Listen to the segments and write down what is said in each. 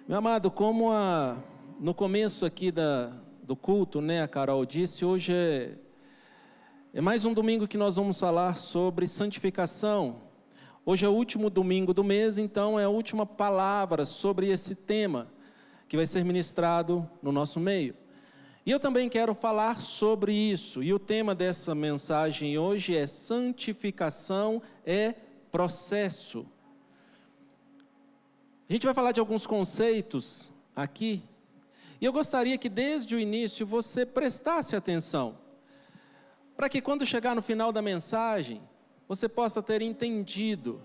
Meu amado, no começo aqui do culto, a Carol disse, hoje é mais um domingo que nós vamos falar sobre santificação. Hoje é o último domingo do mês, então é a última palavra sobre esse tema que vai ser ministrado no nosso meio. E eu também quero falar sobre isso, e o tema dessa mensagem hoje é santificação é processo. A gente vai falar de alguns conceitos aqui, e eu gostaria que desde o início você prestasse atenção, para que quando chegar no final da mensagem, você possa ter entendido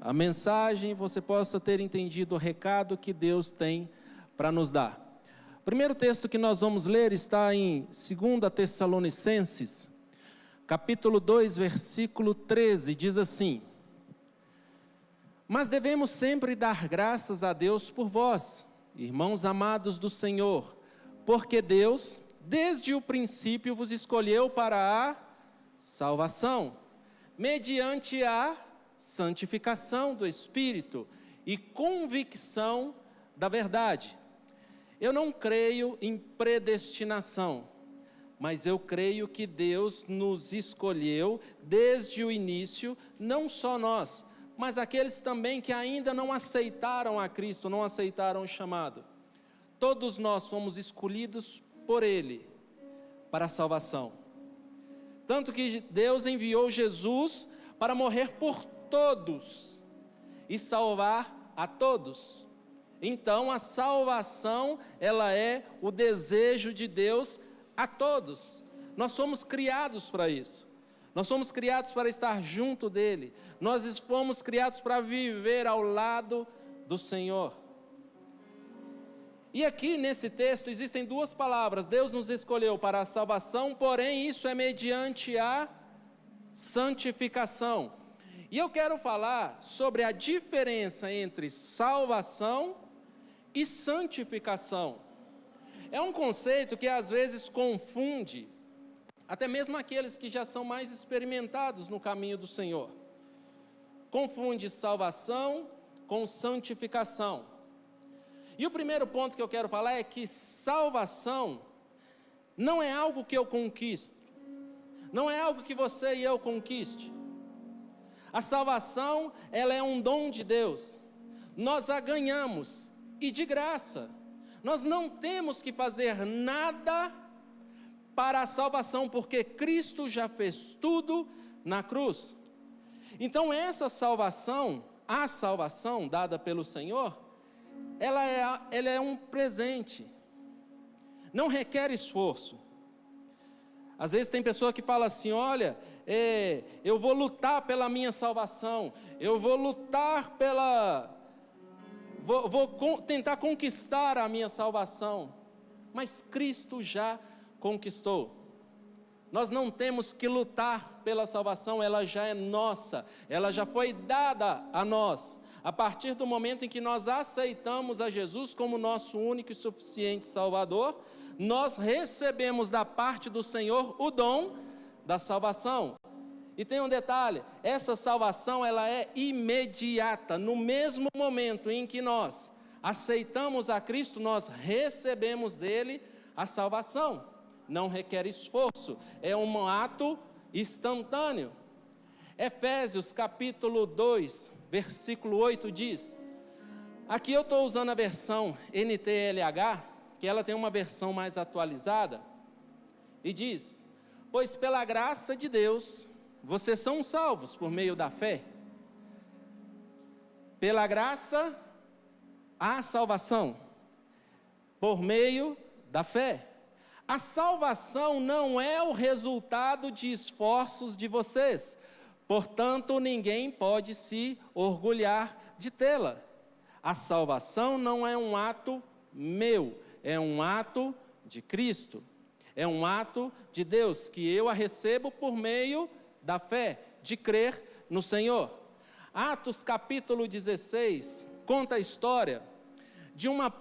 a mensagem, você possa ter entendido o recado que Deus tem para nos dar. O primeiro texto que nós vamos ler está em 2 Tessalonicenses, capítulo 2, versículo 13, diz assim: Mas devemos sempre dar graças a Deus por vós, irmãos amados do Senhor, porque Deus, desde o princípio, vos escolheu para a salvação, mediante a santificação do Espírito e convicção da verdade. Eu não creio em predestinação, mas eu creio que Deus nos escolheu desde o início, não só nós, mas aqueles também que ainda não aceitaram a Cristo, não aceitaram o chamado. Todos nós somos escolhidos por Ele para a salvação. Tanto que Deus enviou Jesus para morrer por todos e salvar a todos. Então a salvação, ela é o desejo de Deus a todos. Nós somos criados para isso. Nós somos criados para estar junto dEle. Nós fomos criados para viver ao lado do Senhor. E aqui nesse texto existem duas palavras. Deus nos escolheu para a salvação, porém isso é mediante a santificação. E eu quero falar sobre a diferença entre salvação e santificação. É um conceito que às vezes confunde até mesmo aqueles que já são mais experimentados no caminho do Senhor. Confunde salvação com santificação. E o primeiro ponto que eu quero falar é que salvação não é algo que eu conquisto, não é algo que você e eu conquiste. A salvação, ela é um dom de Deus, nós a ganhamos, e de graça. Nós não temos que fazer nada para a salvação, porque Cristo já fez tudo na cruz. Então essa salvação, a salvação dada pelo Senhor, ela é um presente, não requer esforço. Às vezes tem pessoa que fala assim, olha, eu vou lutar pela minha salvação, eu vou lutar vou tentar conquistar a minha salvação, mas Cristo já conquistou. Nós não temos que lutar pela salvação, ela já é nossa, ela já foi dada a nós, a partir do momento em que nós aceitamos a Jesus como nosso único e suficiente Salvador, nós recebemos da parte do Senhor o dom da salvação. E tem um detalhe, essa salvação ela é imediata, no mesmo momento em que nós aceitamos a Cristo, nós recebemos dele a salvação, não requer esforço, é um ato instantâneo. Efésios capítulo 2, versículo 8 diz, aqui eu estou usando a versão NTLH, que ela tem uma versão mais atualizada, e diz, pois pela graça de Deus, vocês são salvos por meio da fé. Pela graça, há salvação, por meio da fé. A salvação não é o resultado de esforços de vocês, portanto ninguém pode se orgulhar de tê-la. A salvação não é um ato meu, é um ato de Cristo, é um ato de Deus, que eu a recebo por meio da fé, de crer no Senhor. Atos capítulo 16, conta a história de uma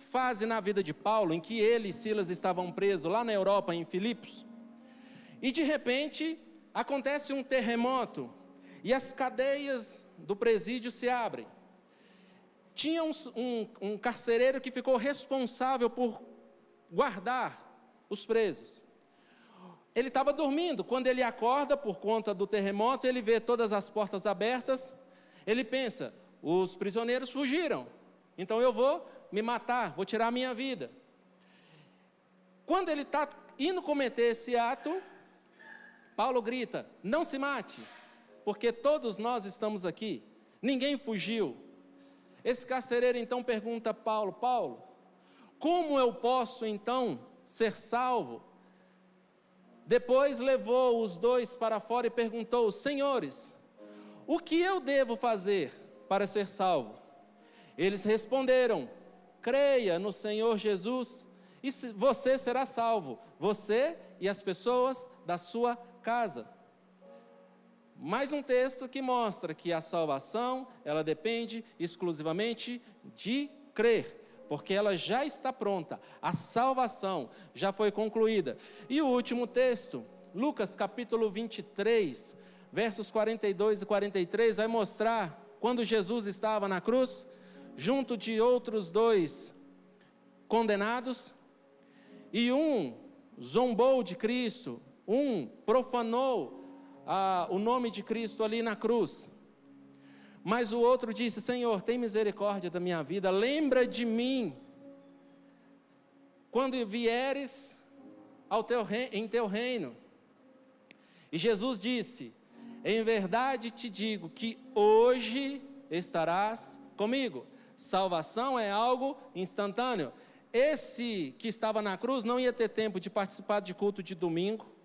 fase na vida de Paulo, em que ele e Silas estavam presos lá na Europa, em Filipos, e de repente, acontece um terremoto, e as cadeias do presídio se abrem, tinha um carcereiro que ficou responsável por guardar os presos. Ele estava dormindo, quando ele acorda por conta do terremoto, ele vê todas as portas abertas, ele pensa, os prisioneiros fugiram, então eu vou me matar, vou tirar a minha vida. Quando ele está indo cometer esse ato, Paulo grita, não se mate, porque todos nós estamos aqui, ninguém fugiu. Esse carcereiro então pergunta a Paulo, Paulo, como eu posso então ser salvo? Depois levou os dois para fora e perguntou, senhores, o que eu devo fazer para ser salvo? Eles responderam, creia no Senhor Jesus e você será salvo, você e as pessoas da sua casa. Mais um texto que mostra que a salvação, ela depende exclusivamente de crer, porque ela já está pronta, a salvação já foi concluída. E o último texto, Lucas capítulo 23, versos 42 e 43, vai mostrar quando Jesus estava na cruz, junto de outros dois condenados, e um zombou de Cristo, um profanou o nome de Cristo ali na cruz. Mas o outro disse, Senhor, tem misericórdia da minha vida, lembra de mim, quando vieres em teu reino. E Jesus disse, em verdade te digo que hoje estarás comigo. Salvação é algo instantâneo. Esse que estava na cruz não ia ter tempo de participar de culto de domingo,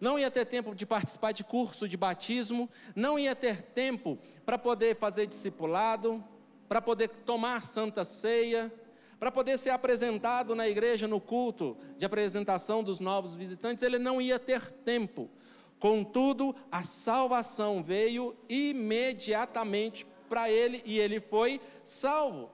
não ia ter tempo de participar de curso de batismo, não ia ter tempo para poder fazer discipulado, para poder tomar santa ceia, para poder ser apresentado na igreja no culto de apresentação dos novos visitantes, ele não ia ter tempo. Contudo, a salvação veio imediatamente para ele e ele foi salvo.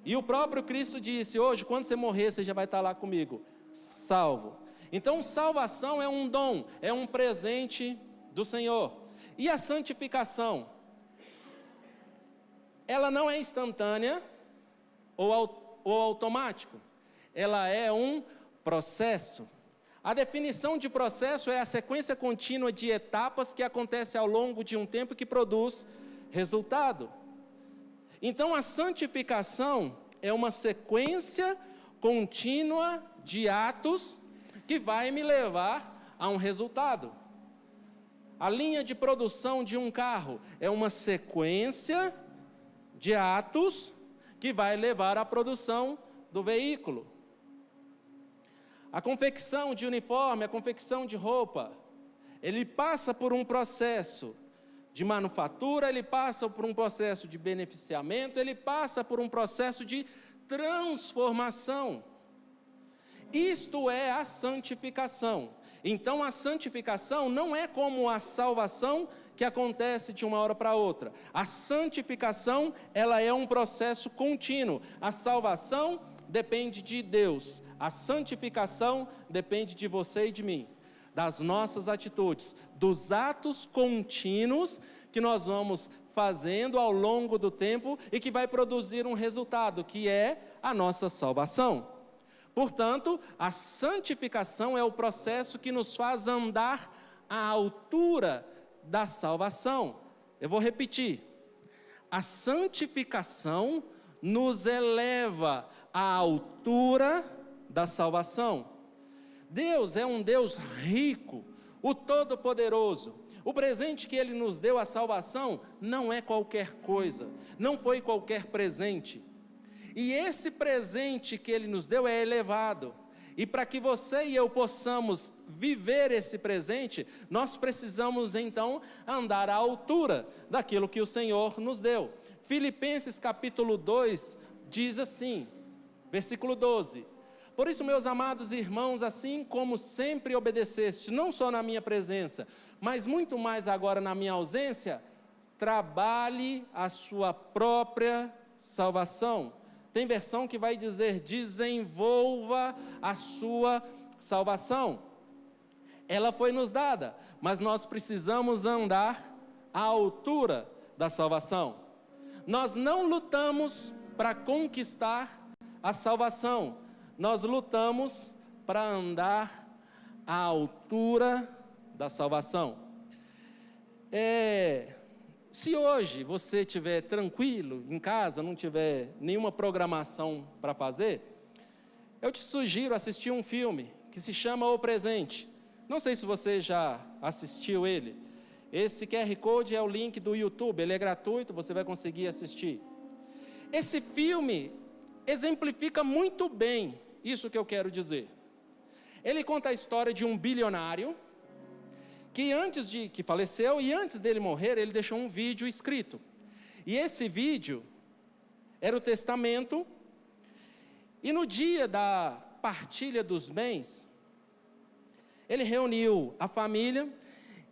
E o próprio Cristo disse, hoje, quando você morrer, você já vai estar lá comigo, salvo. Então, salvação é um dom, é um presente do Senhor. E a santificação? Ela não é instantânea ou automático. Ela é um processo. A definição de processo é a sequência contínua de etapas que acontece ao longo de um tempo que produz resultado. Então, a santificação é uma sequência contínua de atos que vai me levar a um resultado. A linha de produção de um carro é uma sequência de atos que vai levar à produção do veículo. A confecção de uniforme, a confecção de roupa, ele passa por um processo de manufatura, ele passa por um processo de beneficiamento, ele passa por um processo de transformação. Isto é a santificação. Então a santificação não é como a salvação que acontece de uma hora para outra. A santificação, ela é um processo contínuo. A salvação depende de Deus. A santificação depende de você e de mim, das nossas atitudes, dos atos contínuos que nós vamos fazendo ao longo do tempo e que vai produzir um resultado, que é a nossa salvação. Portanto, a santificação é o processo que nos faz andar à altura da salvação. Eu vou repetir. A santificação nos eleva à altura da salvação. Deus é um Deus rico, o Todo-Poderoso. O presente que Ele nos deu, a salvação, não é qualquer coisa, não foi qualquer presente. E esse presente que Ele nos deu é elevado. E para que você e eu possamos viver esse presente, nós precisamos então andar à altura daquilo que o Senhor nos deu. Filipenses capítulo 2 diz assim, versículo 12: Por isso, meus amados irmãos, assim como sempre obedeceste, não só na minha presença, mas muito mais agora na minha ausência, trabalhe a sua própria salvação. Tem versão que vai dizer, desenvolva a sua salvação. Ela foi nos dada, mas nós precisamos andar à altura da salvação. Nós não lutamos para conquistar a salvação, nós lutamos para andar à altura da salvação. Se hoje você estiver tranquilo em casa, não tiver nenhuma programação para fazer, eu te sugiro assistir um filme que se chama O Presente. Não sei se você já assistiu ele. Esse QR Code é o link do YouTube, ele é gratuito, você vai conseguir assistir. Esse filme exemplifica muito bem isso que eu quero dizer. Ele conta a história de um bilionário que faleceu, e antes dele morrer, ele deixou um vídeo escrito. E esse vídeo era o testamento, e no dia da partilha dos bens, ele reuniu a família,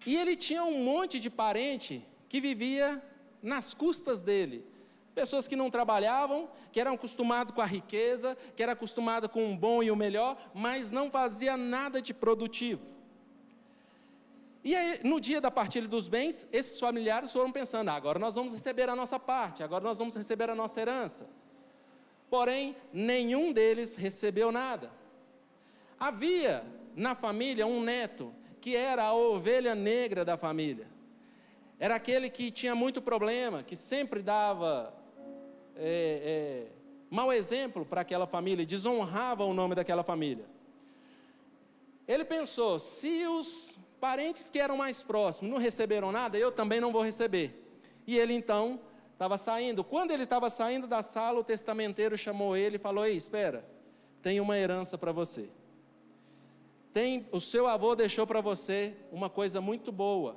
e ele tinha um monte de parente que vivia nas custas dele. Pessoas que não trabalhavam, que eram acostumadas com a riqueza, que eram acostumadas com o bom e o melhor, mas não fazia nada de produtivo. E aí, no dia da partilha dos bens, esses familiares foram pensando, agora nós vamos receber a nossa parte, agora nós vamos receber a nossa herança. Porém, nenhum deles recebeu nada. Havia na família um neto, que era a ovelha negra da família. Era aquele que tinha muito problema, que sempre dava mau exemplo para aquela família, desonrava o nome daquela família. Ele pensou, se os parentes que eram mais próximos não receberam nada, eu também não vou receber. E ele então estava saindo. Quando ele estava saindo da sala, o testamenteiro chamou ele e falou, ei, espera, tem uma herança para você. O seu avô deixou para você uma coisa muito boa.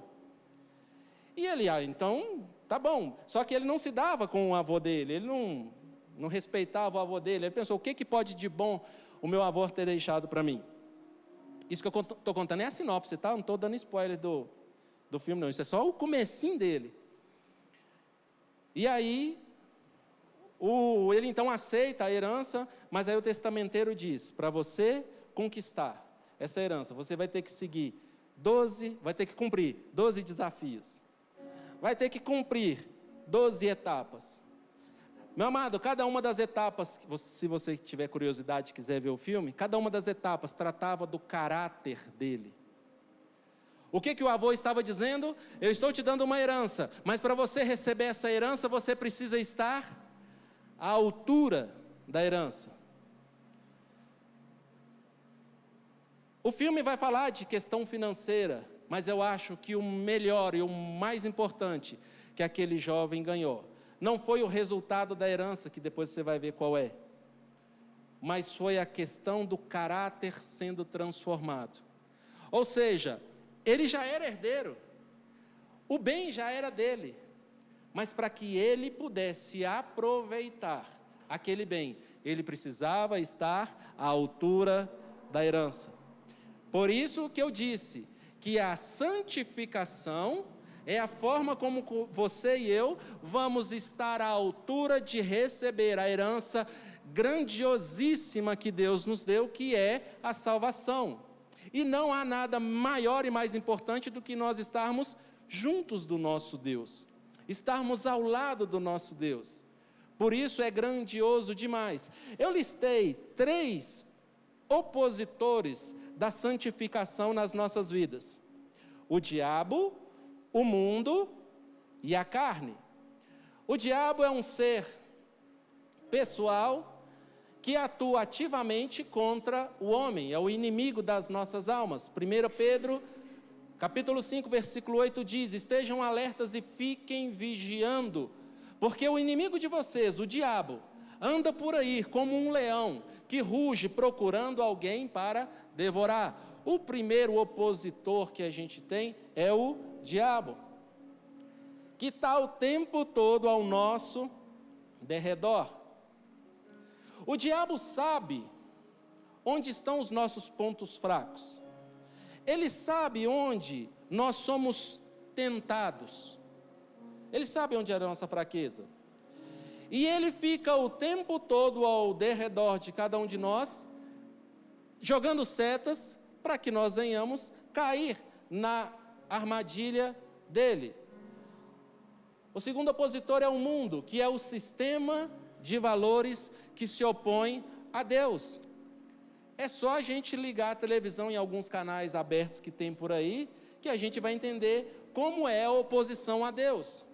E ele, então, tá bom. Só que ele não se dava com o avô dele, ele não respeitava o avô dele. Ele pensou, o que pode de bom o meu avô ter deixado para mim? Isso que eu estou contando é a sinopse, tá? Não estou dando spoiler do filme, não. Isso é só o comecinho dele. E aí, ele então aceita a herança, mas aí o testamenteiro diz, para você conquistar essa herança, você vai ter que vai ter que cumprir 12 desafios. Vai ter que cumprir 12 etapas. Meu amado, cada uma das etapas, se você tiver curiosidade e quiser ver o filme, cada uma das etapas tratava do caráter dele. O que o avô estava dizendo? Eu estou te dando uma herança, mas para você receber essa herança, você precisa estar à altura da herança. O filme vai falar de questão financeira, mas eu acho que o melhor e o mais importante que aquele jovem ganhou, não foi o resultado da herança, que depois você vai ver qual é, mas foi a questão do caráter sendo transformado. Ou seja, ele já era herdeiro, o bem já era dele, mas para que ele pudesse aproveitar aquele bem, ele precisava estar à altura da herança. Por isso que eu disse que a santificação é a forma como você e eu vamos estar à altura de receber a herança grandiosíssima que Deus nos deu, que é a salvação. E não há nada maior e mais importante do que nós estarmos juntos do nosso Deus, estarmos ao lado do nosso Deus. Por isso é grandioso demais. Eu listei 3 opositores da santificação nas nossas vidas: o diabo, o mundo e a carne. O diabo é um ser pessoal que atua ativamente contra o homem, é o inimigo das nossas almas. 1 Pedro, capítulo 5, versículo 8 diz, estejam alertas e fiquem vigiando, porque o inimigo de vocês, o diabo, anda por aí como um leão que ruge procurando alguém para devorar. O primeiro opositor que a gente tem é o diabo, que está o tempo todo ao nosso derredor. O diabo sabe onde estão os nossos pontos fracos. Ele sabe onde nós somos tentados. Ele sabe onde é a nossa fraqueza. E ele fica o tempo todo ao derredor de cada um de nós, jogando setas para que nós venhamos cair na armadilha dele. O segundo opositor é o mundo, que é o sistema de valores que se opõe a Deus. É só a gente ligar a televisão em alguns canais abertos que tem por aí, que a gente vai entender como é a oposição a Deus.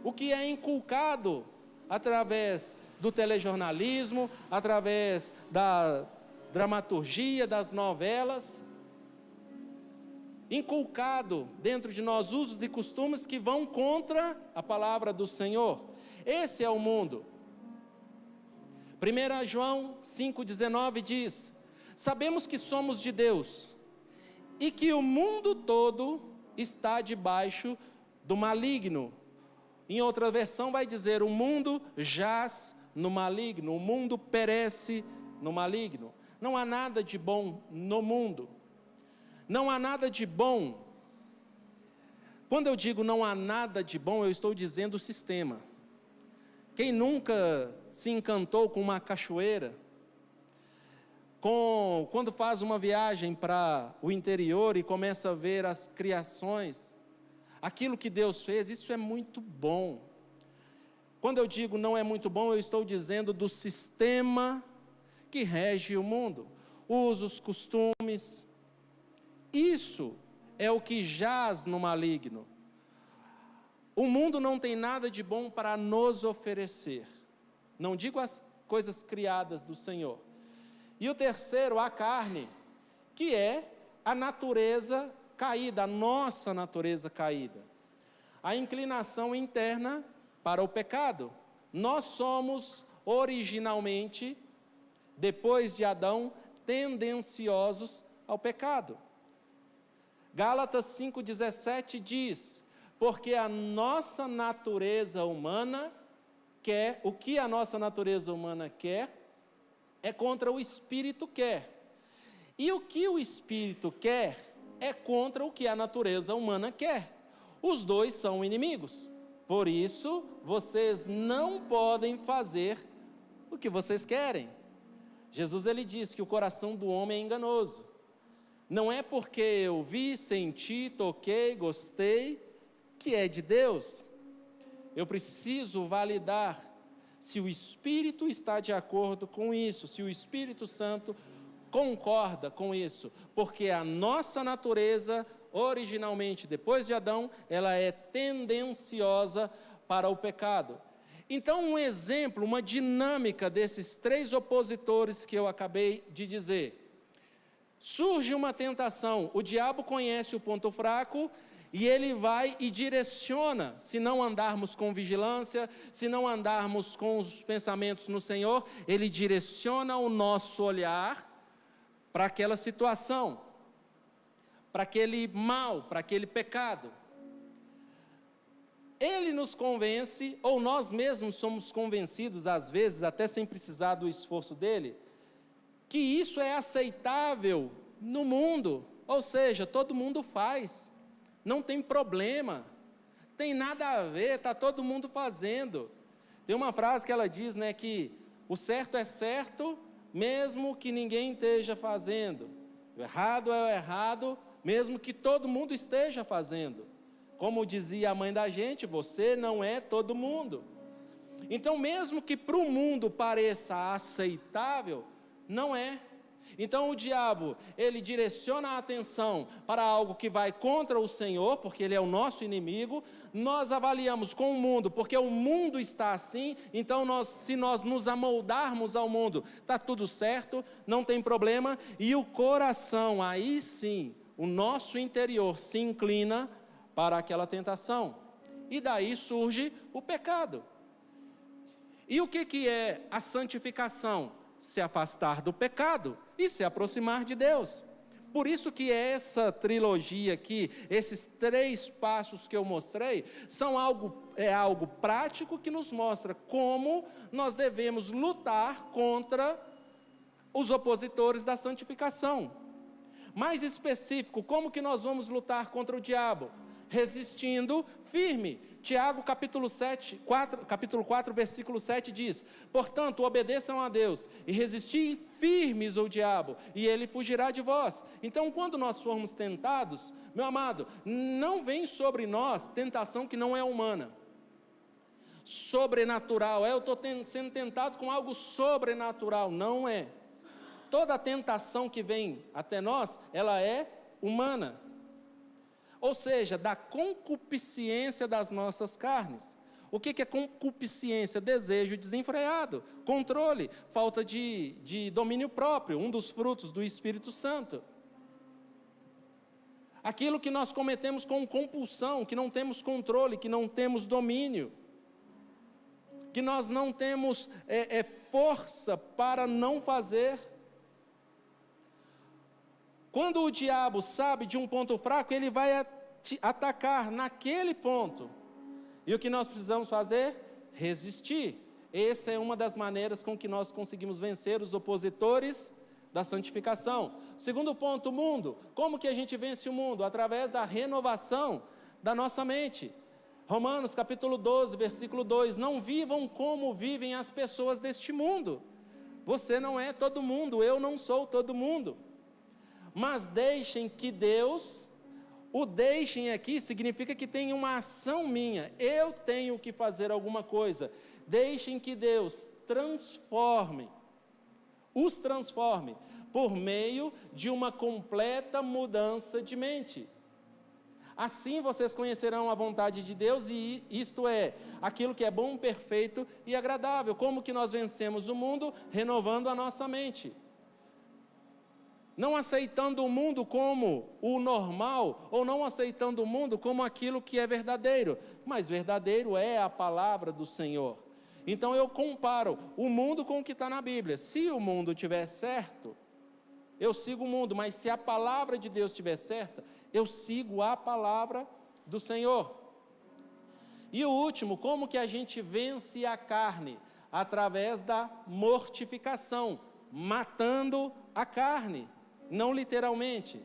O que é inculcado através do telejornalismo, através da dramaturgia, das novelas, inculcado dentro de nós usos e costumes que vão contra a palavra do Senhor. Esse é o mundo. 1 João 5,19 diz: sabemos que somos de Deus e que o mundo todo está debaixo do maligno. Em outra versão vai dizer: o mundo jaz no maligno, o mundo perece no maligno. Não há nada de bom no mundo. Não há nada de bom. Quando eu digo não há nada de bom, eu estou dizendo o sistema. Quem nunca se encantou com uma cachoeira? Quando faz uma viagem para o interior e começa a ver as criações, aquilo que Deus fez, isso é muito bom. Quando eu digo não é muito bom, eu estou dizendo do sistema que rege o mundo, usos, costumes. Isso é o que jaz no maligno. O mundo não tem nada de bom para nos oferecer. Não digo as coisas criadas do Senhor. E o terceiro, a carne, que é a natureza caída, a nossa natureza caída. A inclinação interna para o pecado. Nós somos originalmente, depois de Adão, tendenciosos ao pecado. Gálatas 5,17 diz: porque a nossa natureza humana quer, o que a nossa natureza humana quer, é contra o Espírito quer. E o que o Espírito quer, é contra o que a natureza humana quer. Os dois são inimigos. Por isso, vocês não podem fazer o que vocês querem. Jesus, ele diz que o coração do homem é enganoso. Não é porque eu vi, senti, toquei, gostei, que é de Deus. Eu preciso validar se o Espírito está de acordo com isso, se o Espírito Santo concorda com isso, porque a nossa natureza, originalmente, depois de Adão, ela é tendenciosa para o pecado. Então, um exemplo, uma dinâmica desses três opositores que eu acabei de dizer. Surge uma tentação, o diabo conhece o ponto fraco e ele vai e direciona, se não andarmos com vigilância, se não andarmos com os pensamentos no Senhor, ele direciona o nosso olhar para aquela situação, para aquele mal, para aquele pecado. Ele nos convence, ou nós mesmos somos convencidos, às vezes, até sem precisar do esforço dele, que isso é aceitável no mundo, ou seja, todo mundo faz, não tem problema, tem nada a ver, está todo mundo fazendo. Tem uma frase que ela diz, né, que o certo é certo, mesmo que ninguém esteja fazendo, o errado é o errado, mesmo que todo mundo esteja fazendo. Como dizia a mãe da gente, você não é todo mundo. Então, mesmo que para o mundo pareça aceitável, não é. Então o diabo, ele direciona a atenção para algo que vai contra o Senhor, porque ele é o nosso inimigo. Nós avaliamos com o mundo, porque o mundo está assim, então se nós nos amoldarmos ao mundo, está tudo certo, não tem problema. E o coração, aí sim, o nosso interior se inclina para aquela tentação. E daí surge o pecado. E o que é a santificação? Se afastar do pecado e se aproximar de Deus. Por isso que essa trilogia aqui, esses três passos que eu mostrei, é algo prático que nos mostra como nós devemos lutar contra os opositores da santificação. Mais específico, como que nós vamos lutar contra o diabo? Resistindo firme. Tiago capítulo 4, versículo 7 diz: portanto, obedeçam a Deus e resisti firmes ao diabo, e ele fugirá de vós. Então, quando nós formos tentados, meu amado, não vem sobre nós tentação que não é humana. sobrenatural. Eu estou sendo tentado com algo sobrenatural. Não é. Toda tentação que vem até nós, ela é humana. Ou seja, da concupiscência das nossas carnes. O que é concupiscência? Desejo desenfreado, controle, falta de domínio próprio, um dos frutos do Espírito Santo. Aquilo que nós cometemos com compulsão, que não temos controle, que não temos domínio, que nós não temos força para não fazer. Quando o diabo sabe de um ponto fraco, ele vai te atacar naquele ponto. E o que nós precisamos fazer? Resistir. Essa é uma das maneiras com que nós conseguimos vencer os opositores da santificação. Segundo ponto, o mundo. Como que a gente vence o mundo? Através da renovação da nossa mente. Romanos capítulo 12, versículo 2. Não vivam como vivem as pessoas deste mundo. Você não é todo mundo, eu não sou todo mundo. Mas deixem que Deus... O deixem aqui significa que tem uma ação minha, eu tenho que fazer alguma coisa. Deixem que Deus os transforme, por meio de uma completa mudança de mente. Assim vocês conhecerão a vontade de Deus, e isto é, aquilo que é bom, perfeito e agradável. Como que nós vencemos o mundo? Renovando a nossa mente. Não aceitando o mundo como o normal, ou não aceitando o mundo como aquilo que é verdadeiro, mas verdadeiro é a palavra do Senhor. Então eu comparo o mundo com o que está na Bíblia. Se o mundo estiver certo, eu sigo o mundo, mas se a palavra de Deus estiver certa, eu sigo a palavra do Senhor. E o último, como que a gente vence a carne? Através da mortificação, matando a carne. Não literalmente.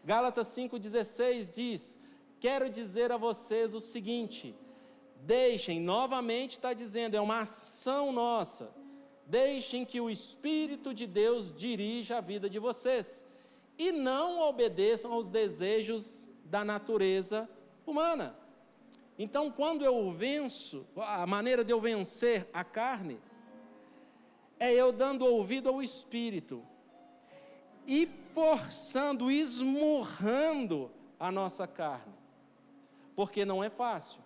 Gálatas 5,16 diz: quero dizer a vocês o seguinte, deixem, novamente está dizendo, é uma ação nossa, deixem que o Espírito de Deus dirija a vida de vocês, e não obedeçam aos desejos da natureza humana. Então, quando eu venço, a maneira de eu vencer a carne, é eu dando ouvido ao Espírito, e forçando, esmurrando a nossa carne, porque não é fácil.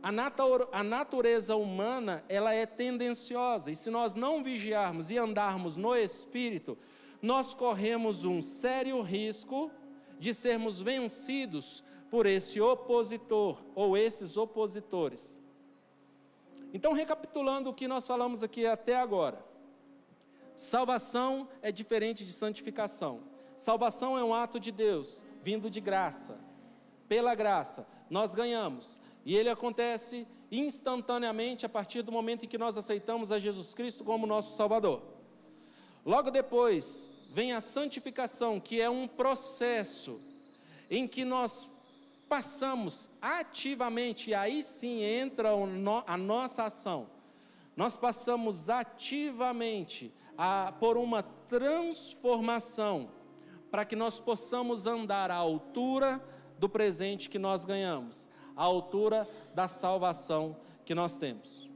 A natureza humana, ela é tendenciosa, e se nós não vigiarmos e andarmos no Espírito, nós corremos um sério risco de sermos vencidos por esse opositor, ou esses opositores. Então, recapitulando o que nós falamos aqui até agora, salvação é diferente de santificação. Salvação é um ato de Deus, vindo de graça. Pela graça, nós ganhamos. E ele acontece instantaneamente a partir do momento em que nós aceitamos a Jesus Cristo como nosso Salvador. Logo depois, vem a santificação, que é um processo em que nós passamos ativamente, e aí sim entra a nossa ação. Nós passamos ativamente por uma transformação, para que nós possamos andar à altura do presente que nós ganhamos, à altura da salvação que nós temos.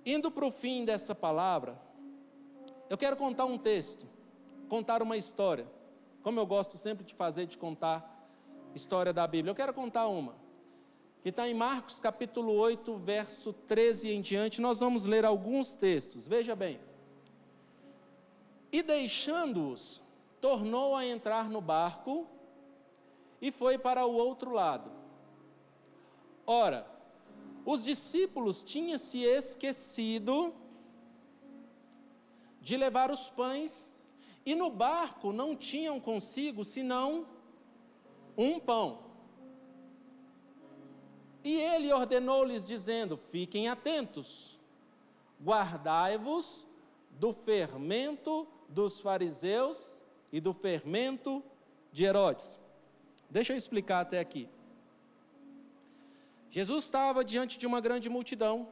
Indo para o fim dessa palavra, eu quero contar um texto, contar uma história, como eu gosto sempre de fazer, de contar história da Bíblia. Eu quero contar uma, que está em Marcos capítulo 8, verso 13 em diante. Nós vamos ler alguns textos, veja bem. E deixando-os, tornou a entrar no barco e foi para o outro lado. Ora, os discípulos tinham se esquecido de levar os pães, e no barco não tinham consigo senão um pão. E ele ordenou-lhes dizendo: fiquem atentos, guardai-vos do fermento dos fariseus e do fermento de Herodes. Deixa eu explicar até aqui. Jesus estava diante de uma grande multidão.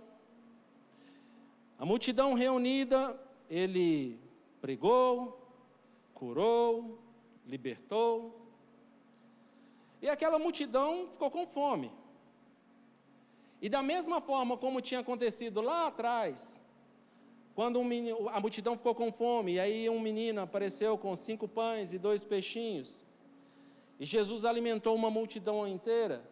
A multidão reunida, ele pregou, curou, libertou. E aquela multidão ficou com fome. E da mesma forma como tinha acontecido lá atrás, quando a multidão ficou com fome, e aí um menino apareceu com 5 pães e 2 peixinhos, e Jesus alimentou uma multidão inteira,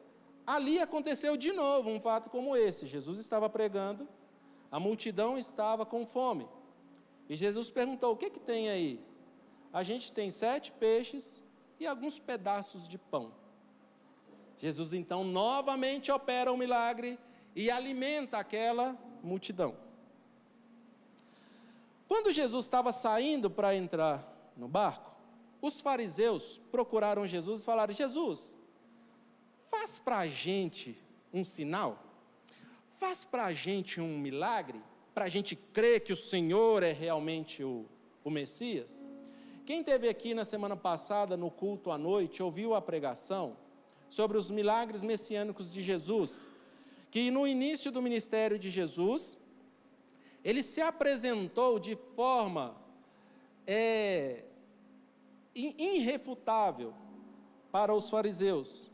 ali aconteceu de novo um fato como esse. Jesus estava pregando, a multidão estava com fome, e Jesus perguntou: o que tem aí? A gente tem 7 peixes e alguns pedaços de pão. Jesus então novamente opera um milagre e alimenta aquela multidão. Quando Jesus estava saindo para entrar no barco, os fariseus procuraram Jesus e falaram: Jesus, faz para a gente um sinal, faz para a gente um milagre, para a gente crer que o Senhor é realmente o Messias. Quem esteve aqui na semana passada no culto à noite, ouviu a pregação sobre os milagres messiânicos de Jesus, que no início do ministério de Jesus, ele se apresentou de forma irrefutável para os fariseus.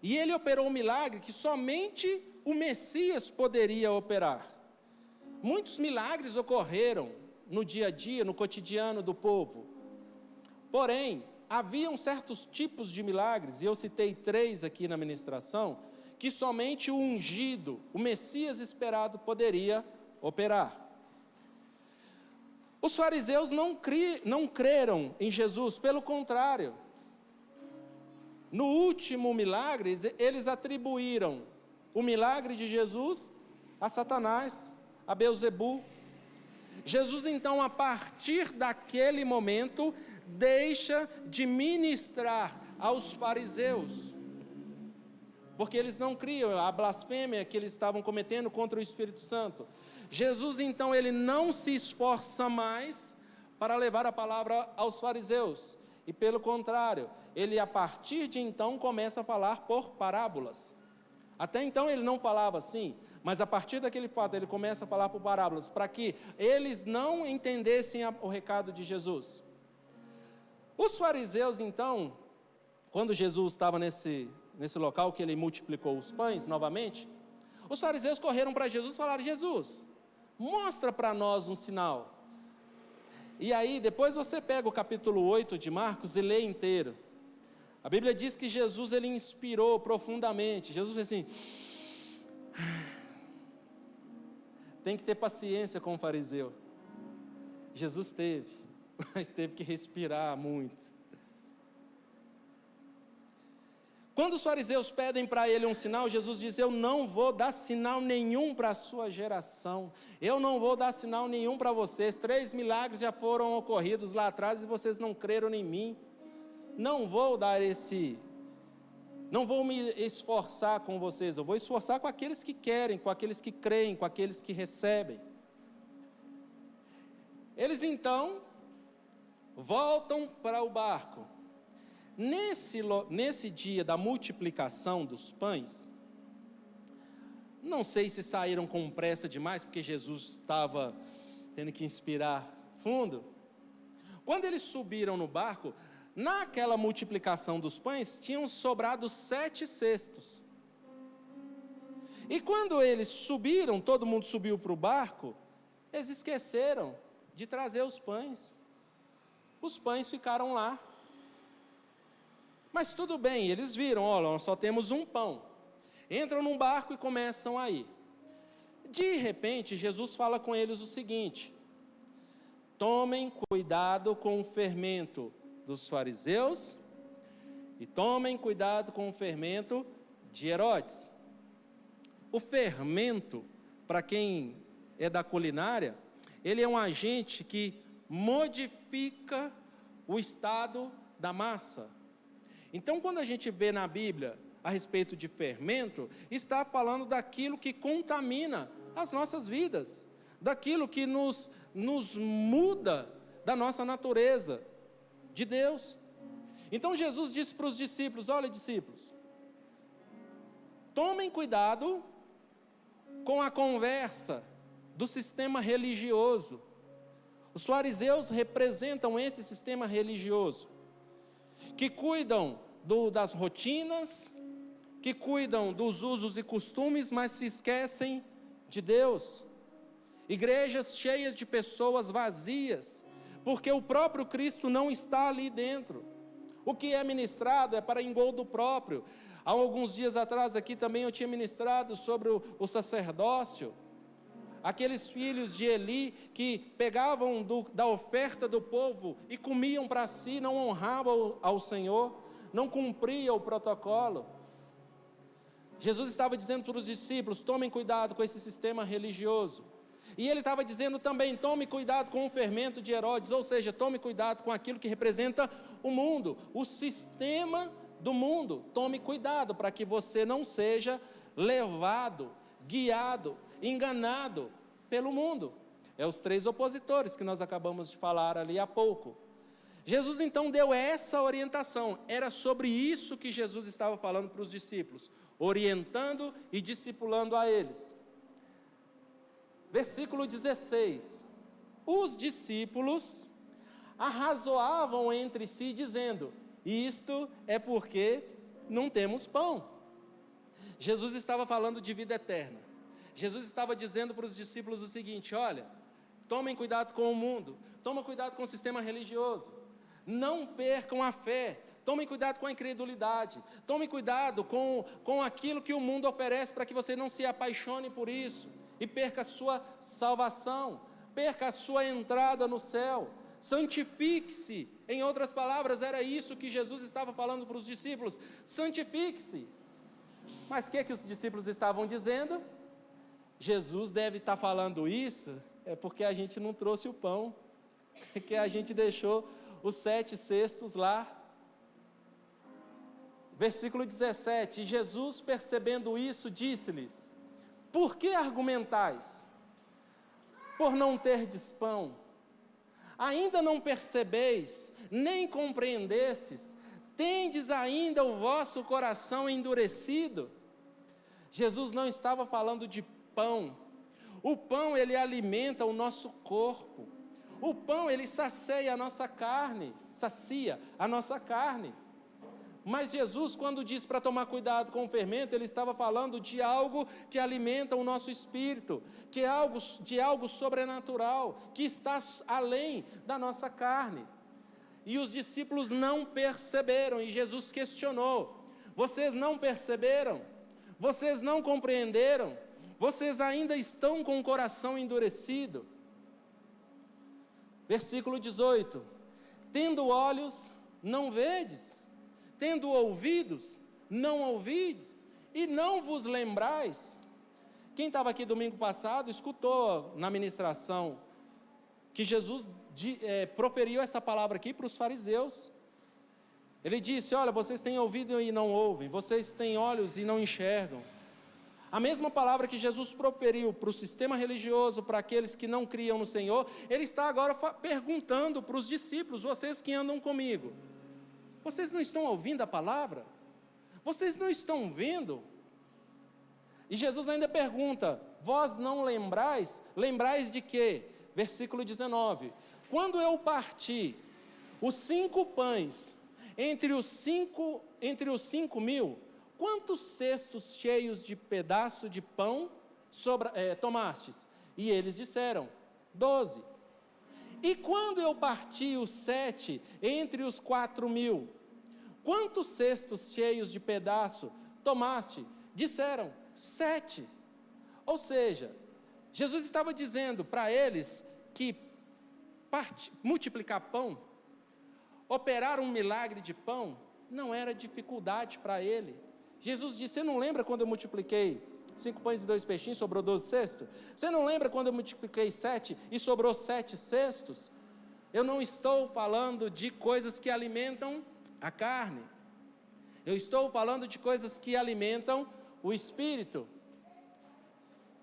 E ele operou um milagre que somente o Messias poderia operar. Muitos milagres ocorreram no dia a dia, no cotidiano do povo. Porém, haviam certos tipos de milagres, e eu citei 3 aqui na ministração, que somente o ungido, o Messias esperado, poderia operar. Os fariseus não creram em Jesus, pelo contrário. No último milagre, eles atribuíram o milagre de Jesus a Satanás, a Beelzebu. Jesus então, a partir daquele momento, deixa de ministrar aos fariseus, porque eles não criam, a blasfêmia que eles estavam cometendo contra o Espírito Santo. Jesus então, ele não se esforça mais para levar a palavra aos fariseus, e pelo contrário, ele a partir de então começa a falar por parábolas. Até então ele não falava assim, mas a partir daquele fato ele começa a falar por parábolas, para que eles não entendessem o recado de Jesus. Os fariseus então, quando Jesus estava nesse local que ele multiplicou os pães novamente, os fariseus correram para Jesus e falaram: Jesus, mostra para nós um sinal. E aí depois você pega o capítulo 8 de Marcos e lê inteiro. A Bíblia diz que Jesus, ele inspirou profundamente. Jesus fez assim: tem que ter paciência com o fariseu. Jesus teve, mas teve que respirar muito. Quando os fariseus pedem para ele um sinal, Jesus diz: eu não vou dar sinal nenhum para a sua geração, eu não vou dar sinal nenhum para vocês. 3 milagres já foram ocorridos lá atrás e vocês não creram em mim. Não vou me esforçar com vocês, eu vou esforçar com aqueles que querem, com aqueles que creem, com aqueles que recebem. Eles então voltam para o barco. Nesse dia da multiplicação dos pães, não sei se saíram com pressa demais, porque Jesus estava tendo que inspirar fundo. Quando eles subiram no barco, naquela multiplicação dos pães, tinham sobrado 7 cestos. E quando eles subiram, todo mundo subiu para o barco, eles esqueceram de trazer os pães. Os pães ficaram lá. Mas tudo bem, eles viram: olha, nós só temos um pão. Entram num barco e começam a ir. De repente, Jesus fala com eles o seguinte: tomem cuidado com o fermento dos fariseus e tomem cuidado com o fermento de Herodes. O fermento, para quem é da culinária, ele é um agente que modifica o estado da massa. Então, quando a gente vê na Bíblia a respeito de fermento, está falando daquilo que contamina as nossas vidas, daquilo que nos muda da nossa natureza de Deus. Então Jesus disse para os discípulos: olha, discípulos, tomem cuidado com a conversa do sistema religioso. Os fariseus representam esse sistema religioso, que cuidam das rotinas, que cuidam dos usos e costumes, mas se esquecem de Deus. Igrejas cheias de pessoas vazias, porque o próprio Cristo não está ali dentro. O que é ministrado é para engodo próprio. Há alguns dias atrás aqui também eu tinha ministrado sobre o sacerdócio. Aqueles filhos de Eli que pegavam da oferta do povo e comiam para si, não honravam ao Senhor, não cumpriam o protocolo. Jesus estava dizendo para os discípulos: tomem cuidado com esse sistema religioso. E ele estava dizendo também: tome cuidado com o fermento de Herodes, ou seja, tome cuidado com aquilo que representa o mundo, o sistema do mundo. Tome cuidado para que você não seja levado, guiado, enganado pelo mundo. É os 3 opositores que nós acabamos de falar ali há pouco. Jesus então deu essa orientação, era sobre isso que Jesus estava falando para os discípulos, orientando e discipulando a eles. Versículo 16, os discípulos arrazoavam entre si dizendo: isto é porque não temos pão. Jesus estava falando de vida eterna. Jesus estava dizendo para os discípulos o seguinte: olha, tomem cuidado com o mundo, tomem cuidado com o sistema religioso, não percam a fé, tomem cuidado com a incredulidade, tomem cuidado com aquilo que o mundo oferece, para que você não se apaixone por isso, e perca a sua salvação, perca a sua entrada no céu. Santifique-se, em outras palavras, era isso que Jesus estava falando para os discípulos: santifique-se. Mas o que os discípulos estavam dizendo? Jesus deve estar falando isso, é porque a gente não trouxe o pão, que a gente deixou os 7 cestos lá. Versículo 17, Jesus, percebendo isso, disse-lhes: por que argumentais? Por não terdes pão? Ainda não percebeis, nem compreendestes? Tendes ainda o vosso coração endurecido? Jesus não estava falando de pão. O pão, ele alimenta o nosso corpo. O pão, ele sacia a nossa carne. Mas Jesus, quando diz para tomar cuidado com o fermento, ele estava falando de algo que alimenta o nosso espírito, que é algo sobrenatural, que está além da nossa carne. E os discípulos não perceberam, e Jesus questionou: vocês não perceberam? Vocês não compreenderam? Vocês ainda estão com o coração endurecido? Versículo 18, tendo olhos, não vedes? Tendo ouvidos, não ouvides? E não vos lembrais? Quem estava aqui domingo passado, escutou na ministração, que Jesus proferiu essa palavra aqui para os fariseus. Ele disse: olha, vocês têm ouvido e não ouvem, vocês têm olhos e não enxergam. A mesma palavra que Jesus proferiu para o sistema religioso, para aqueles que não criam no Senhor, ele está agora perguntando para os discípulos: vocês que andam comigo, vocês não estão ouvindo a palavra? Vocês não estão vendo? E Jesus ainda pergunta: vós não lembrais? Lembrais de quê? Versículo 19, quando eu parti os 5 pães entre os 5.000, quantos cestos cheios de pedaço de pão tomastes? E eles disseram: 12. E quando eu parti os 7 entre os 4.000, quantos cestos cheios de pedaço tomaste? Disseram: 7. Ou seja, Jesus estava dizendo para eles que multiplicar pão, operar um milagre de pão, não era dificuldade para ele. Jesus disse: você não lembra quando eu multipliquei 5 pães e 2 peixinhos, sobrou 12 cestos? Você não lembra quando eu multipliquei 7 e sobrou 7 cestos? Eu não estou falando de coisas que alimentam a carne, eu estou falando de coisas que alimentam o espírito.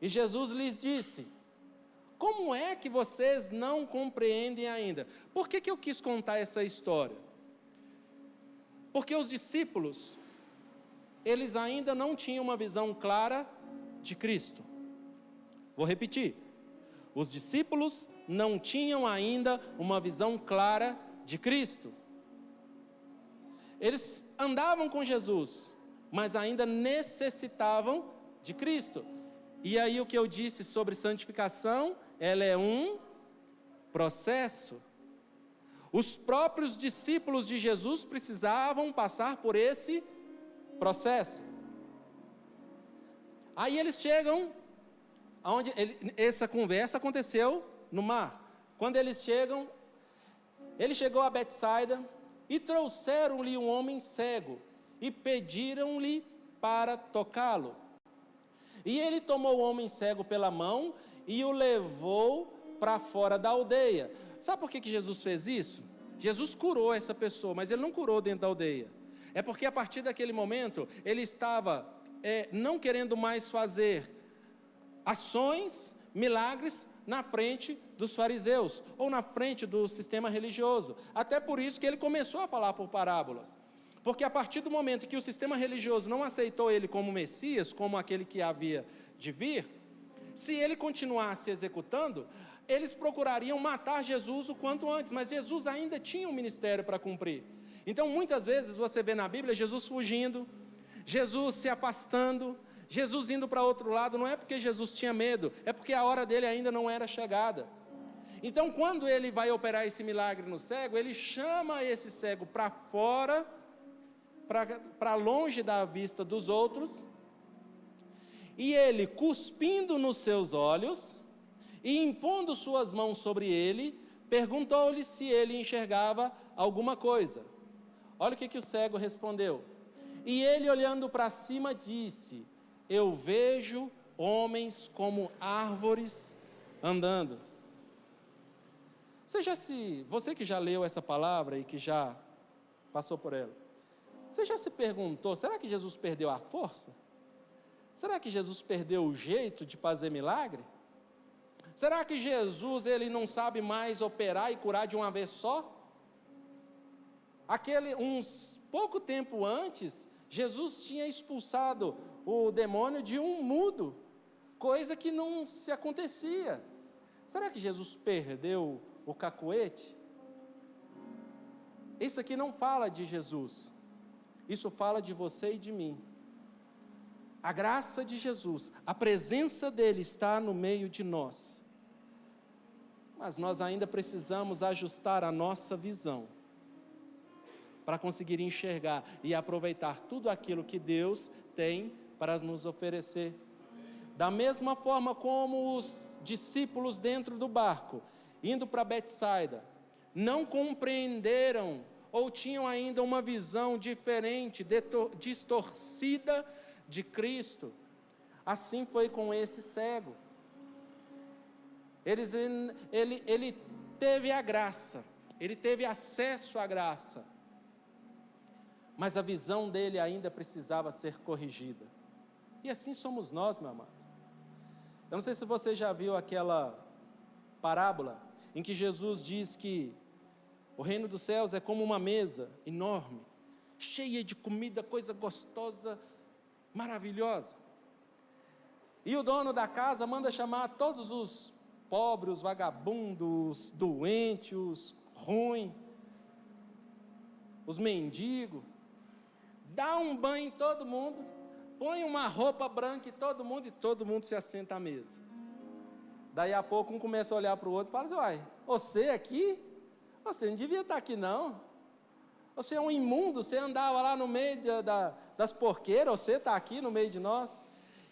E Jesus lhes disse: como é que vocês não compreendem ainda? Por que eu quis contar essa história? Porque os discípulos, eles ainda não tinham uma visão clara de Cristo. Vou repetir: os discípulos não tinham ainda uma visão clara de Cristo. Eles andavam com Jesus, mas ainda necessitavam de Cristo. E aí o que eu disse sobre santificação, ela é um processo. Os próprios discípulos de Jesus precisavam passar por esse processo. Aí eles chegam, essa conversa aconteceu no mar. Quando eles chegam, ele chegou a Betsaida e trouxeram-lhe um homem cego e pediram-lhe para tocá-lo. E ele tomou o homem cego pela mão e o levou para fora da aldeia. Sabe por que Jesus fez isso? Jesus curou essa pessoa, mas ele não curou dentro da aldeia. É porque a partir daquele momento, ele estava não querendo mais fazer ações, milagres na frente dos fariseus, ou na frente do sistema religioso. Até por isso que ele começou a falar por parábolas. Porque a partir do momento que o sistema religioso não aceitou ele como Messias, como aquele que havia de vir, se ele continuasse executando, eles procurariam matar Jesus o quanto antes, mas Jesus ainda tinha um ministério para cumprir. Então, muitas vezes você vê na Bíblia Jesus fugindo, Jesus se afastando, Jesus indo para outro lado, não é porque Jesus tinha medo, é porque a hora dele ainda não era chegada. Então, quando ele vai operar esse milagre no cego, ele chama esse cego para fora, para longe da vista dos outros, e ele, cuspindo nos seus olhos, e impondo suas mãos sobre ele, perguntou-lhe se ele enxergava alguma coisa. Olha o que o cego respondeu. E ele, olhando para cima, disse: eu vejo homens como árvores andando. Você que já leu essa palavra e que já passou por ela, você já se perguntou, será que Jesus perdeu a força? Será que Jesus perdeu o jeito de fazer milagre? Será que Jesus ele não sabe mais operar e curar de uma vez só? Uns pouco tempo antes, Jesus tinha expulsado o demônio de um mudo, coisa que não se acontecia. Será que Jesus perdeu o cacuete? Isso aqui não fala de Jesus, isso fala de você e de mim. A graça de Jesus, a presença dele está no meio de nós, mas nós ainda precisamos ajustar a nossa visão, para conseguir enxergar e aproveitar tudo aquilo que Deus tem para nos oferecer. Da mesma forma como os discípulos dentro do barco, indo para Betsaida, não compreenderam ou tinham ainda uma visão diferente, distorcida de Cristo, assim foi com esse cego. Ele teve a graça, ele teve acesso à graça, mas a visão dele ainda precisava ser corrigida. E assim somos nós, meu amado. Eu não sei se você já viu aquela parábola em que Jesus diz que o reino dos céus é como uma mesa enorme, cheia de comida, coisa gostosa, maravilhosa. E o dono da casa manda chamar todos os pobres, os vagabundos, os doentes, os ruins, os mendigos, dá um banho em todo mundo, põe uma roupa branca em todo mundo e todo mundo se assenta à mesa. Daí a pouco um começa a olhar para o outro e fala assim: uai, você aqui? Você não devia estar aqui não. Você é um imundo, você andava lá no meio das porqueiras, você está aqui no meio de nós.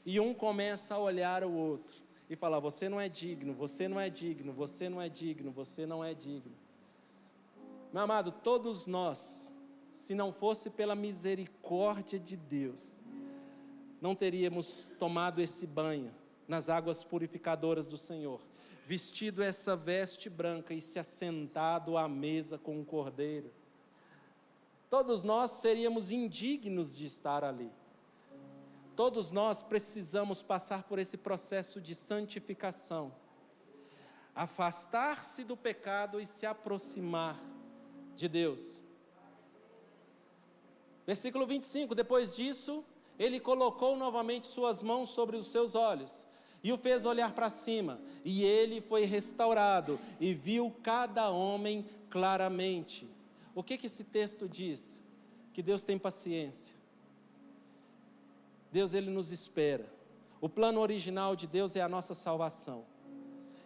E um começa a olhar o outro e falar: você não é digno, você não é digno, você não é digno, você não é digno. Meu amado, todos nós, se não fosse pela misericórdia de Deus, não teríamos tomado esse banho nas águas purificadoras do Senhor, vestido essa veste branca e se assentado à mesa com o Cordeiro. Todos nós seríamos indignos de estar ali. Todos nós precisamos passar por esse processo de santificação, afastar-se do pecado e se aproximar de Deus. Versículo 25, depois disso, ele colocou novamente suas mãos sobre os seus olhos e o fez olhar para cima, e ele foi restaurado e viu cada homem claramente. O que esse texto diz? Que Deus tem paciência, Deus, Ele nos espera. O plano original de Deus é a nossa salvação.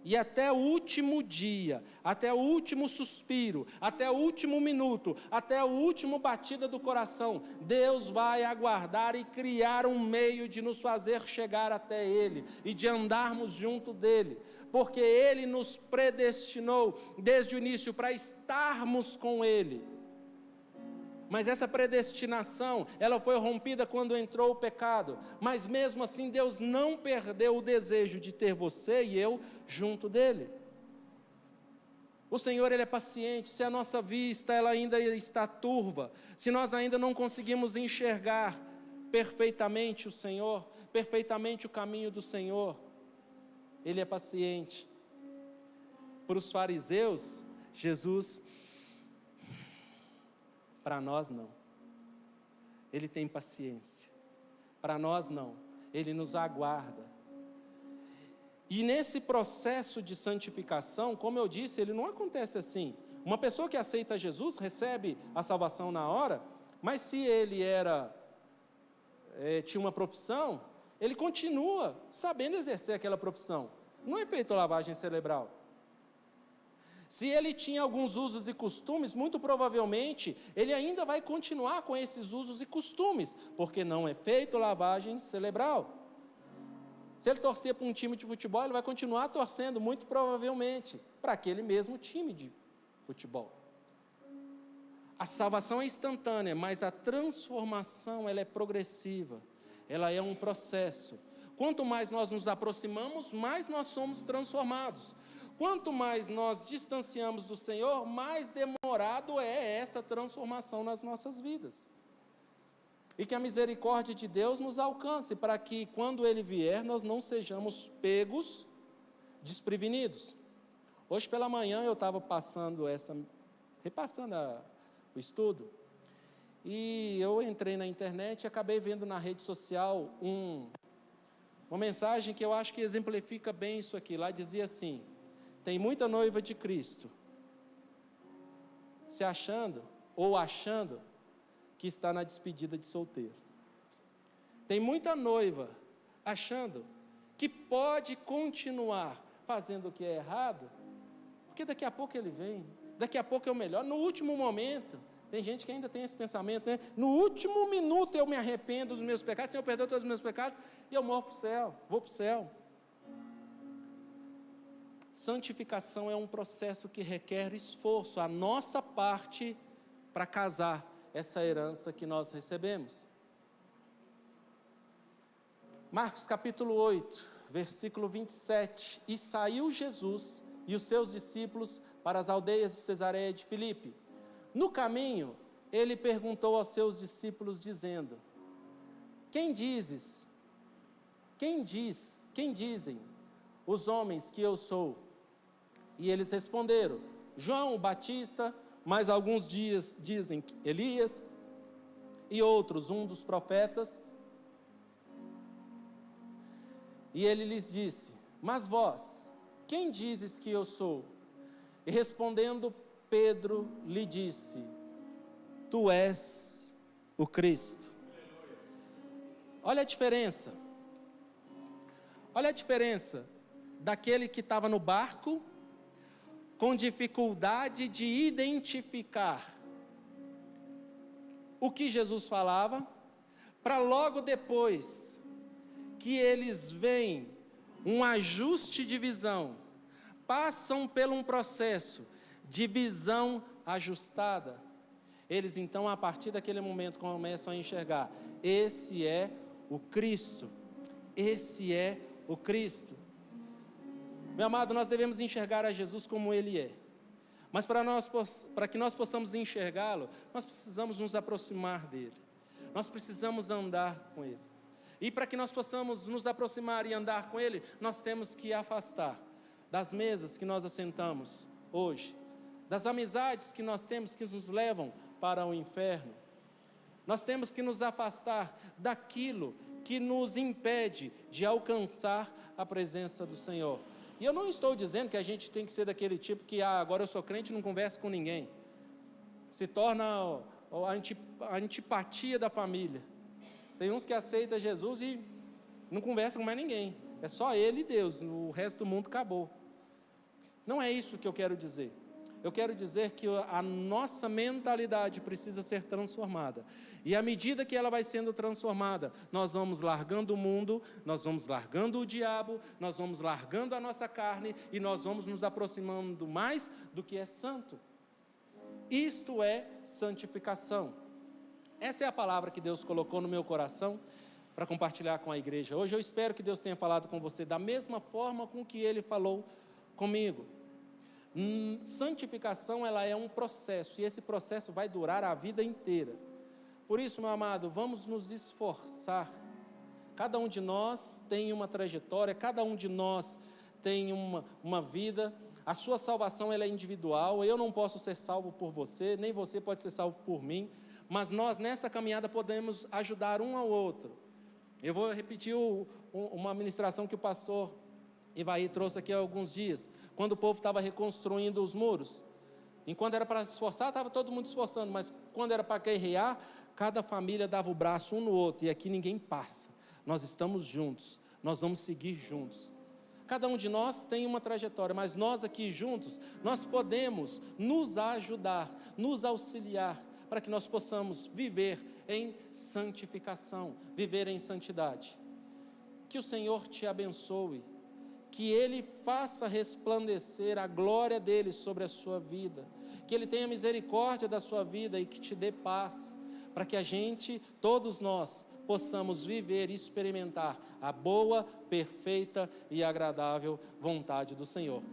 E até o último dia, até o último suspiro, até o último minuto, até a última batida do coração, Deus vai aguardar e criar um meio de nos fazer chegar até Ele e de andarmos junto dEle, porque Ele nos predestinou desde o início para estarmos com Ele. Mas essa predestinação, ela foi rompida quando entrou o pecado. Mas mesmo assim, Deus não perdeu o desejo de ter você e eu junto dEle. O Senhor, Ele é paciente. Se a nossa vista ela ainda está turva, se nós ainda não conseguimos enxergar perfeitamente o Senhor, perfeitamente o caminho do Senhor, Ele é paciente. Para os fariseus, Jesus... Para nós não, Ele tem paciência. Para nós não, Ele nos aguarda. E nesse processo de santificação, como eu disse, ele não acontece assim. Uma pessoa que aceita Jesus recebe a salvação na hora, mas se ele tinha uma profissão, ele continua sabendo exercer aquela profissão. Não é feito lavagem cerebral. Se ele tinha alguns usos e costumes, muito provavelmente, ele ainda vai continuar com esses usos e costumes, porque não é feito lavagem cerebral. Se ele torcia para um time de futebol, ele vai continuar torcendo, muito provavelmente, para aquele mesmo time de futebol. A salvação é instantânea, mas a transformação ela é progressiva, ela é um processo. Quanto mais nós nos aproximamos, mais nós somos transformados. Quanto mais nós distanciamos do Senhor, mais demorado é essa transformação nas nossas vidas. E que a misericórdia de Deus nos alcance, para que quando Ele vier, nós não sejamos pegos, desprevenidos. Hoje pela manhã eu estava repassando o estudo, e eu entrei na internet e acabei vendo na rede social uma mensagem que eu acho que exemplifica bem isso aqui. Lá dizia assim: tem muita noiva de Cristo se achando ou achando que está na despedida de solteiro. Tem muita noiva achando que pode continuar fazendo o que é errado, porque daqui a pouco ele vem, daqui a pouco é o melhor, no último momento. Tem gente que ainda tem esse pensamento, né? No último minuto eu me arrependo dos meus pecados, Senhor, perdoa todos os meus pecados, e eu morro para o céu, vou para o céu. Santificação é um processo que requer esforço, a nossa parte para casar essa herança que nós recebemos. Marcos capítulo 8, versículo 27. E saiu Jesus e os seus discípulos para as aldeias de Cesareia de Filipe. No caminho, ele perguntou aos seus discípulos, dizendo: quem dizem os homens que eu sou? E eles responderam: João o Batista, mas alguns dizem Elias, e outros um dos profetas. E ele lhes disse: mas vós, quem dizes que eu sou? E respondendo Pedro lhe disse: tu és o Cristo. Olha a diferença. Olha a diferença daquele que estava no barco, com dificuldade de identificar o que Jesus falava, para logo depois que eles veem um ajuste de visão, passam por um processo de visão ajustada, eles então a partir daquele momento começam a enxergar: esse é o Cristo, esse é o Cristo. Meu amado, nós devemos enxergar a Jesus como Ele é, mas para que nós possamos enxergá-lo, nós precisamos nos aproximar dEle, nós precisamos andar com Ele, e para que nós possamos nos aproximar e andar com Ele, nós temos que afastar das mesas que nós assentamos hoje, das amizades que nós temos que nos levam para o inferno. Nós temos que nos afastar daquilo que nos impede de alcançar a presença do Senhor. E eu não estou dizendo que a gente tem que ser daquele tipo que, agora eu sou crente e não converso com ninguém. Se torna a antipatia da família. Tem uns que aceitam Jesus e não conversam com mais ninguém. É só ele e Deus, o resto do mundo acabou. Não é isso que eu quero dizer. Eu quero dizer que a nossa mentalidade precisa ser transformada. E à medida que ela vai sendo transformada, nós vamos largando o mundo, nós vamos largando o diabo, nós vamos largando a nossa carne e nós vamos nos aproximando mais do que é santo. Isto é santificação. Essa é a palavra que Deus colocou no meu coração para compartilhar com a igreja. Hoje eu espero que Deus tenha falado com você da mesma forma com que Ele falou comigo. Santificação, ela é um processo, e esse processo vai durar a vida inteira. Por isso, meu amado, vamos nos esforçar. Cada um de nós tem uma trajetória, cada um de nós tem uma vida. A sua salvação, ela é individual. Eu não posso ser salvo por você, nem você pode ser salvo por mim, mas nós nessa caminhada podemos ajudar um ao outro. Eu vou repetir uma ministração que o pastor Ivaí trouxe aqui há alguns dias, quando o povo estava reconstruindo os muros. Enquanto era para se esforçar, estava todo mundo se esforçando, mas quando era para guerrear, cada família dava o braço um no outro, e aqui ninguém passa. Nós estamos juntos, nós vamos seguir juntos. Cada um de nós tem uma trajetória, mas nós aqui juntos, nós podemos nos ajudar, nos auxiliar, para que nós possamos viver em santificação, viver em santidade. Que o Senhor te abençoe, que Ele faça resplandecer a glória dEle sobre a sua vida, que Ele tenha misericórdia da sua vida e que te dê paz, para que a gente, todos nós, possamos viver e experimentar a boa, perfeita e agradável vontade do Senhor.